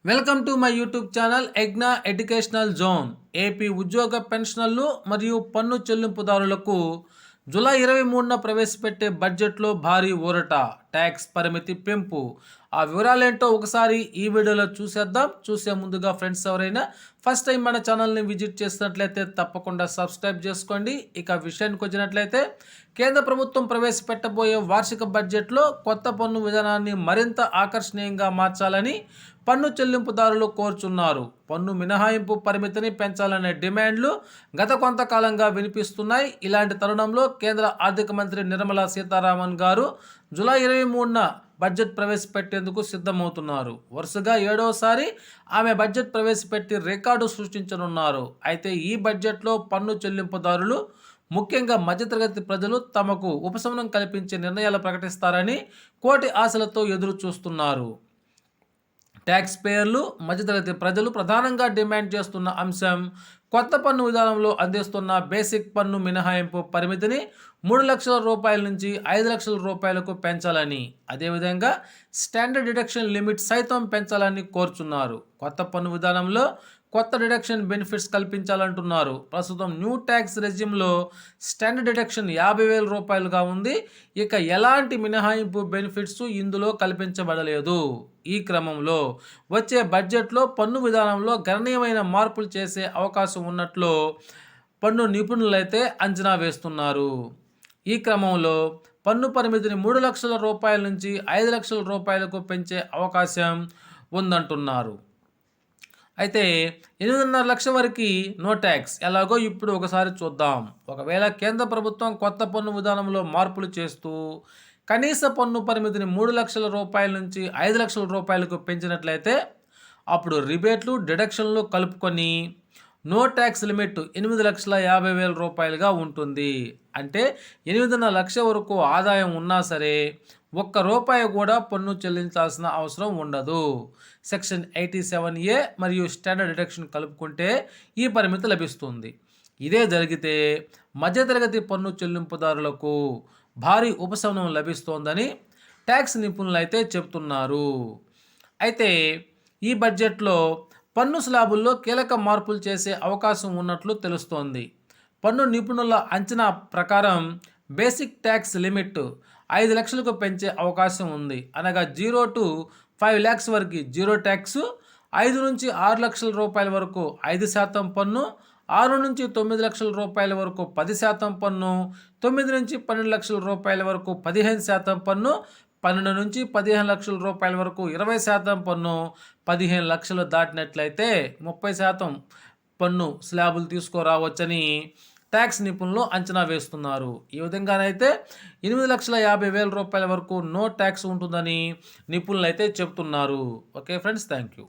Welcome to my YouTube channel ఎగ్నా educational zone. AP ఉద్యోగ పెన్షనర్లు మరియు పన్ను చెల్లింపుదారులకు జూలై 23న ప్రవేశపెట్టే బడ్జెట్లో భారీ ఊరట, ట్యాక్స్ పరిమితి పెంపు. ఆ వివరాలేంటో ఒకసారి ఈ వీడియోలో చూసేద్దాం. చూసే ముందుగా ఫ్రెండ్స్ ఎవరైనా ఫస్ట్ టైం మన ఛానల్ని విజిట్ చేసినట్లయితే తప్పకుండా సబ్స్క్రైబ్ చేసుకోండి. ఇక విషయానికి వచ్చినట్లయితే కేంద్ర ప్రభుత్వం ప్రవేశపెట్టబోయే వార్షిక బడ్జెట్లో కొత్త పన్ను విధానాన్ని మరింత ఆకర్షణీయంగా మార్చాలని పన్ను చెల్లింపుదారులు కోరుచున్నారు. పన్ను మినహాయింపు పరిమితిని పెంచాలనే డిమాండ్లు గత కొంతకాలంగా వినిపిస్తున్నాయి. ఇలాంటి తరుణంలో కేంద్ర ఆర్థిక మంత్రి నిర్మలా సీతారామన్ గారు జూలై 23న బడ్జెట్ ప్రవేశపెట్టేందుకు సిద్ధమవుతున్నారు. వరుసగా 7వసారి ఆమె బడ్జెట్ ప్రవేశపెట్టి రికార్డు సృష్టించనున్నారు. అయితే ఈ బడ్జెట్లో పన్ను చెల్లింపుదారులు, ముఖ్యంగా మధ్యతరగతి ప్రజలు తమకు ఉపశమనం కల్పించే నిర్ణయాలు ప్రకటిస్తారని కోటి ఆశలతో ఎదురు చూస్తున్నారు. ట్యాక్స్ పేయర్లు, మధ్యతరగతి ప్రజలు ప్రధానంగా డిమాండ్ చేస్తున్న అంశం కొత్త పన్ను విధానంలో అందిస్తున్న బేసిక్ పన్ను మినహాయింపు పరిమితిని 3 లక్షల రూపాయల నుంచి 5 లక్షల రూపాయలకు పెంచాలని, అదేవిధంగా స్టాండర్డ్ డిడక్షన్ లిమిట్ సైతం పెంచాలని కోరుచున్నారు. కొత్త పన్ను విధానంలో కొత్త డిడక్షన్ బెనిఫిట్స్ కల్పించాలంటున్నారు. ప్రస్తుతం న్యూ ట్యాక్స్ రెజ్యూమ్లో స్టాండర్డ్ డిడక్షన్ 50,000 రూపాయలుగా ఉంది. ఇక ఎలాంటి మినహాయింపు బెనిఫిట్స్ ఇందులో కల్పించబడలేదు. ఈ క్రమంలో వచ్చే బడ్జెట్లో పన్ను విధానంలో గణనీయమైన మార్పులు చేసే అవకాశం ఉన్నట్లు పన్ను నిపుణులైతే అంచనా వేస్తున్నారు. ఈ క్రమంలో పన్ను పరిమితిని 3 లక్షల రూపాయల నుంచి 5 లక్షల రూపాయలకు పెంచే అవకాశం ఉందంటున్నారు. అయితే 8.5 లక్షల వరకు నో ట్యాక్స్ ఎలాగో ఇప్పుడు ఒకసారి చూద్దాం. ఒకవేళ కేంద్ర ప్రభుత్వం కొత్త పన్ను విధానంలో మార్పులు చేస్తూ కనీస పన్ను పరిమితిని 3 లక్షల రూపాయల నుంచి 5 లక్షల రూపాయలకు పెంచినట్లయితే అప్పుడు రిబేట్లు, డిడక్షన్లు కలుపుకొని నో ట్యాక్స్ లిమిట్ 8,50,000 రూపాయలుగా ఉంటుంది. అంటే 8.5 లక్షల వరకు ఆదాయం ఉన్నా సరే ఒక్క రూపాయి కూడా పన్ను చెల్లించాల్సిన అవసరం ఉండదు. సెక్షన్ 87A మరియు స్టాండర్డ్ డిడక్షన్ కలుపుకుంటే ఈ పరిమితి లభిస్తుంది. ఇదే జరిగితే మధ్యతరగతి పన్ను చెల్లింపుదారులకు భారీ ఉపశమనం లభిస్తోందని ట్యాక్స్ నిపుణులు అయితే చెప్తున్నారు. అయితే ఈ బడ్జెట్లో పన్ను స్లాబుల్లో కీలక మార్పులు చేసే అవకాశం ఉన్నట్లు తెలుస్తోంది. పన్ను నిపుణుల అంచనా ప్రకారం బేసిక్ ట్యాక్స్ లిమిట్ 5 లక్షలకు పెంచే అవకాశం ఉంది. అనగా 0 to 5 lakhs వరకు 0 ట్యాక్స్, 5 నుంచి 6 లక్షల రూపాయల వరకు 5% పన్ను, 6 నుంచి 9 లక్షల రూపాయల వరకు 10% పన్ను, 9 నుంచి 12 లక్షల రూపాయల వరకు 15% పన్ను, 12 నుంచి 15 లక్షల రూపాయల వరకు 20% పన్ను, 15 లక్షలు దాటినట్లయితే 30% పన్ను స్లాబులు తీసుకురావచ్చని ట్యాక్స్ నిపుణులు అంచనా వేస్తున్నారు. ఈ విధంగానైతే 8,50,000 రూపాయల వరకు నో ట్యాక్స్ ఉంటుందని నిపుణులు అయితే చెప్తున్నారు. Okay friends, thank you.